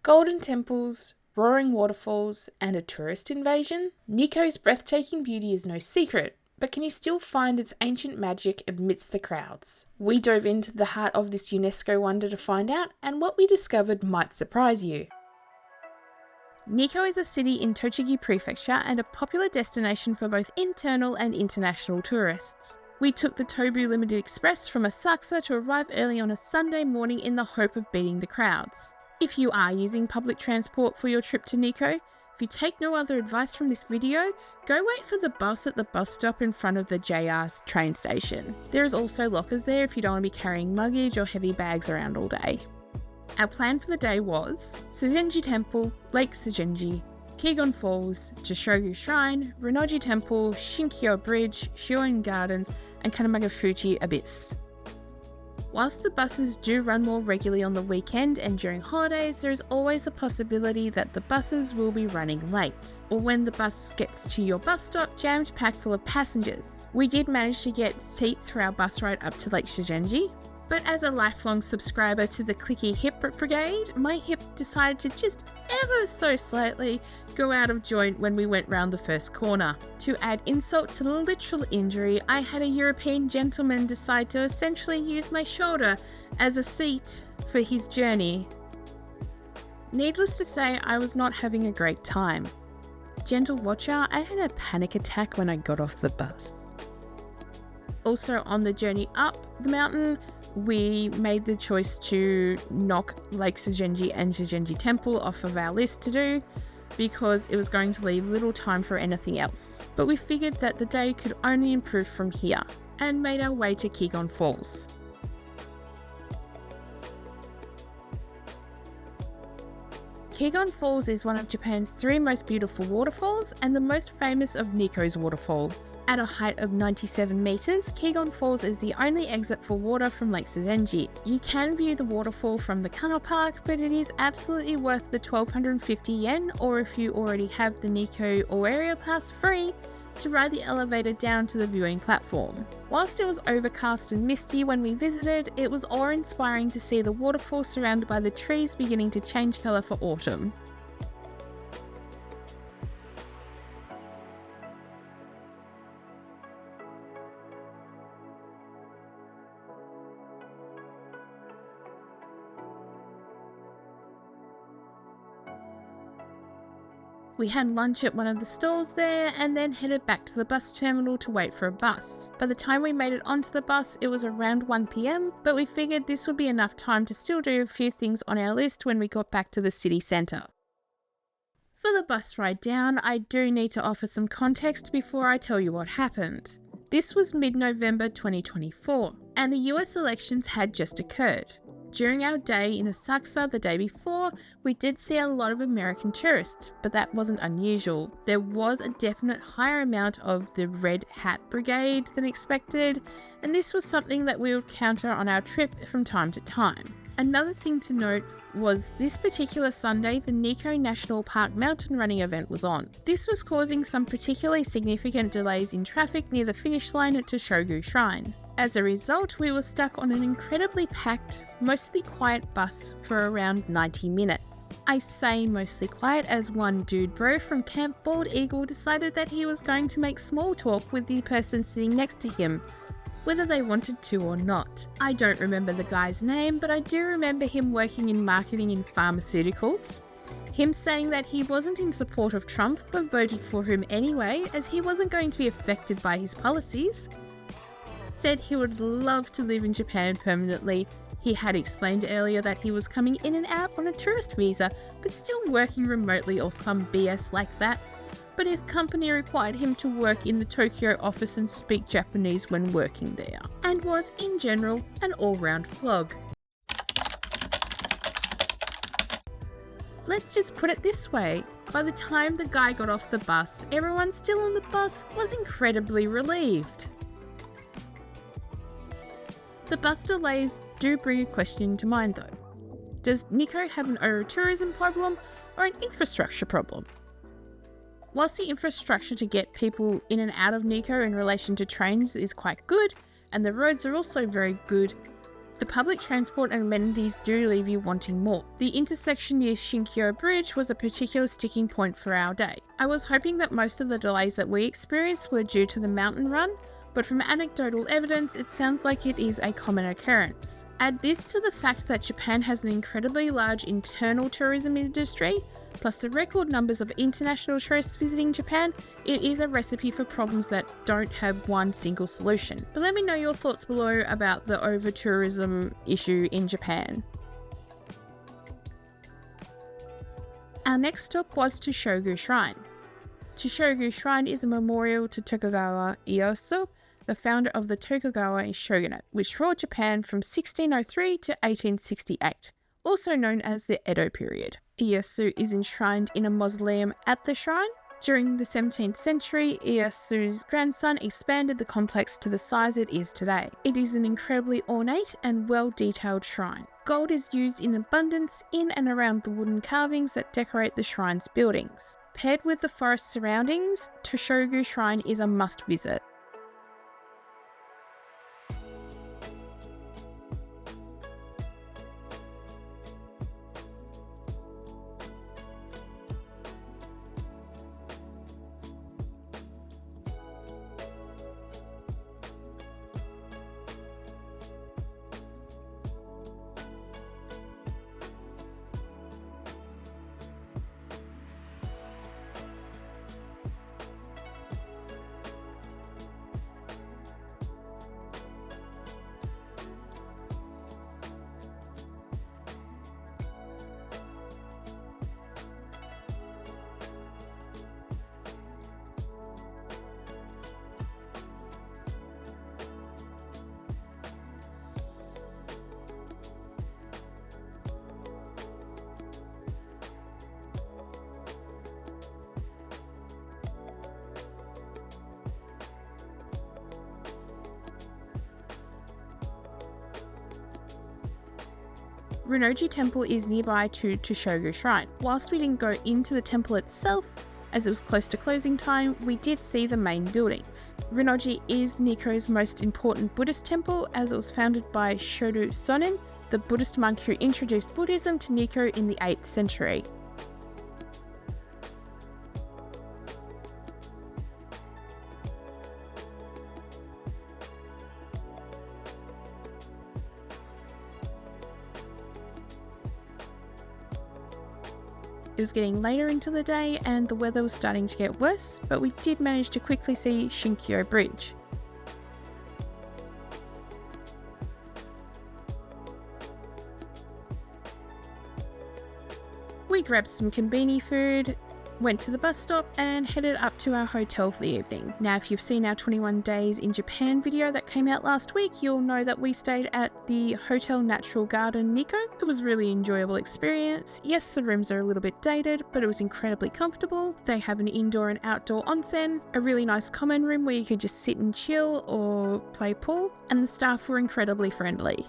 Golden temples, roaring waterfalls, and a tourist invasion? Nikko's breathtaking beauty is no secret, but can you still find its ancient magic amidst the crowds? We dove into the heart of this UNESCO wonder to find out, and what we discovered might surprise you. Nikko is a city in Tochigi Prefecture and a popular destination for both internal and international tourists. We took the Tobu Limited Express from Asakusa to arrive early on a Sunday morning in the hope of beating the crowds. If you are using public transport for your trip to Nikko, if you take no other advice from this video, go wait for the bus at the bus stop in front of the JR train station. There is also lockers there if you don't want to be carrying luggage or heavy bags around all day. Our plan for the day was Suzenji Temple, Lake Suzenji, Kigon Falls, Jishogu Shrine, Rennoji Temple, Shinkyo Bridge, Shioin Gardens, and Kanamagafuchi Abyss. Whilst the buses do run more regularly on the weekend and during holidays, there is always a possibility that the buses will be running late, or when the bus gets to your bus stop jammed packed full of passengers. We did manage to get seats for our bus ride up to Lake Suzenji, but as a lifelong subscriber to the clicky hip brigade, my hip decided to just ever so slightly go out of joint when we went round the first corner. To add insult to the literal injury, I had a European gentleman decide to essentially use my shoulder as a seat for his journey. Needless to say, I was not having a great time. Gentle watcher, I had a panic attack when I got off the bus. Also on the journey up the mountain, we made the choice to knock Lake Suzenji and Suzenji Temple off of our list to do because it was going to leave little time for anything else. But we figured that the day could only improve from here and made our way to Kigon Falls. Kigon Falls is one of Japan's 3 most beautiful waterfalls and the most famous of Nikko's waterfalls. At a height of 97 meters, Kigon Falls is the only exit for water from Lake Suzenji. You can view the waterfall from the car park, but it is absolutely worth the 1250 yen, or if you already have the Nikko All Area Pass free, to ride the elevator down to the viewing platform. Whilst it was overcast and misty when we visited, it was awe-inspiring to see the waterfall surrounded by the trees beginning to change colour for autumn. We had lunch at one of the stalls there and then headed back to the bus terminal to wait for a bus. By the time we made it onto the bus, it was around 1 PM, but we figured this would be enough time to still do a few things on our list when we got back to the city centre. For the bus ride down, I do need to offer some context before I tell you what happened. This was mid-November 2024, and the US elections had just occurred. During our day in Asakusa the day before, we did see a lot of American tourists, but that wasn't unusual. There was a definite higher amount of the Red Hat Brigade than expected, and this was something that we would counter on our trip from time to time. Another thing to note was this particular Sunday, the Nikko National Park mountain running event was on. This was causing some particularly significant delays in traffic near the finish line at Jishogu Shrine. As a result, we were stuck on an incredibly packed, mostly quiet bus for around 90 minutes. I say mostly quiet as one dude bro from Camp Bald Eagle decided that he was going to make small talk with the person sitting next to him, whether they wanted to or not. I don't remember the guy's name, but I do remember him working in marketing in pharmaceuticals. Him saying that he wasn't in support of Trump but voted for him anyway as he wasn't going to be affected by his policies. Said he would love to live in Japan permanently. He had explained earlier that he was coming in and out on a tourist visa but still working remotely or some BS like that. But his company required him to work in the Tokyo office and speak Japanese when working there, and was, in general, an all-round flog. Let's just put it this way, by the time the guy got off the bus, everyone still on the bus was incredibly relieved. The bus delays do bring a question to mind though. Does Nikko have an over-tourism problem or an infrastructure problem? Whilst the infrastructure to get people in and out of Nikko in relation to trains is quite good, and the roads are also very good, The public transport and amenities do leave you wanting more. The intersection near Shinkyo Bridge was a particular sticking point for our day. I was hoping that most of the delays that we experienced were due to the mountain run, but from anecdotal evidence, it sounds like it is a common occurrence. Add this to the fact that Japan has an incredibly large internal tourism industry, plus the record numbers of international tourists visiting Japan, it is a recipe for problems that don't have one single solution. But let me know your thoughts below about the over-tourism issue in Japan. Our next stop was Tushogu Shrine. Tushogu Shrine is a memorial to Tokugawa Ieyasu, the founder of the Tokugawa shogunate, which ruled Japan from 1603 to 1868, also known as the Edo period. Ieyasu is enshrined in a mausoleum at the shrine. During the 17th century, Ieyasu's grandson expanded the complex to the size it is today. It is an incredibly ornate and well-detailed shrine. Gold is used in abundance in and around the wooden carvings that decorate the shrine's buildings. Paired with the forest surroundings, Tushogu Shrine is a must-visit. Rinnoji Temple is nearby to Tushogu Shrine. Whilst we didn't go into the temple itself, as it was close to closing time, we did see the main buildings. Rinnoji is Nikko's most important Buddhist temple, as it was founded by Shodo Sonin, the Buddhist monk who introduced Buddhism to Nikko in the 8th century. It was getting later into the day and the weather was starting to get worse, but we did manage to quickly see Shinkyo Bridge. We grabbed some konbini food, went to the bus stop and headed up to our hotel for the evening. Now, if you've seen our 21 days in Japan video that came out last week, you'll know that we stayed at the Hotel Natural Garden Nikko. It was a really enjoyable experience. Yes, the rooms are a little bit dated, but it was incredibly comfortable. They have an indoor and outdoor onsen, a really nice common room where you could just sit and chill or play pool, and the staff were incredibly friendly.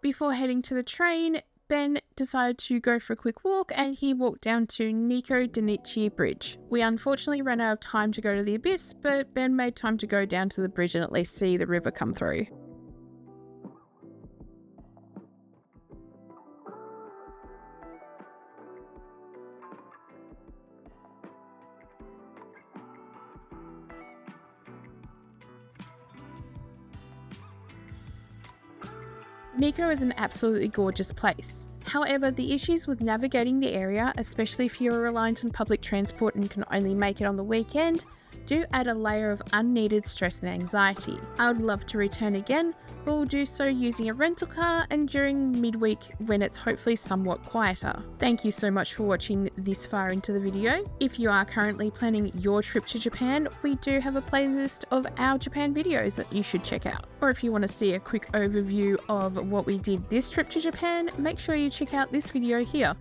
Before heading to the train, Ben decided to go for a quick walk and he walked down to Nikko Denichi Bridge. We unfortunately ran out of time to go to the abyss, but Ben made time to go down to the bridge and at least see the river come through. Nikko is an absolutely gorgeous place. However, the issues with navigating the area, especially if you're reliant on public transport and can only make it on the weekend, do add a layer of unneeded stress and anxiety. I would love to return again, but we'll do so using a rental car and during midweek when it's hopefully somewhat quieter. Thank you so much for watching this far into the video. If you are currently planning your trip to Japan, we do have a playlist of our Japan videos that you should check out. Or if you want to see a quick overview of what we did this trip to Japan, make sure you check out this video here.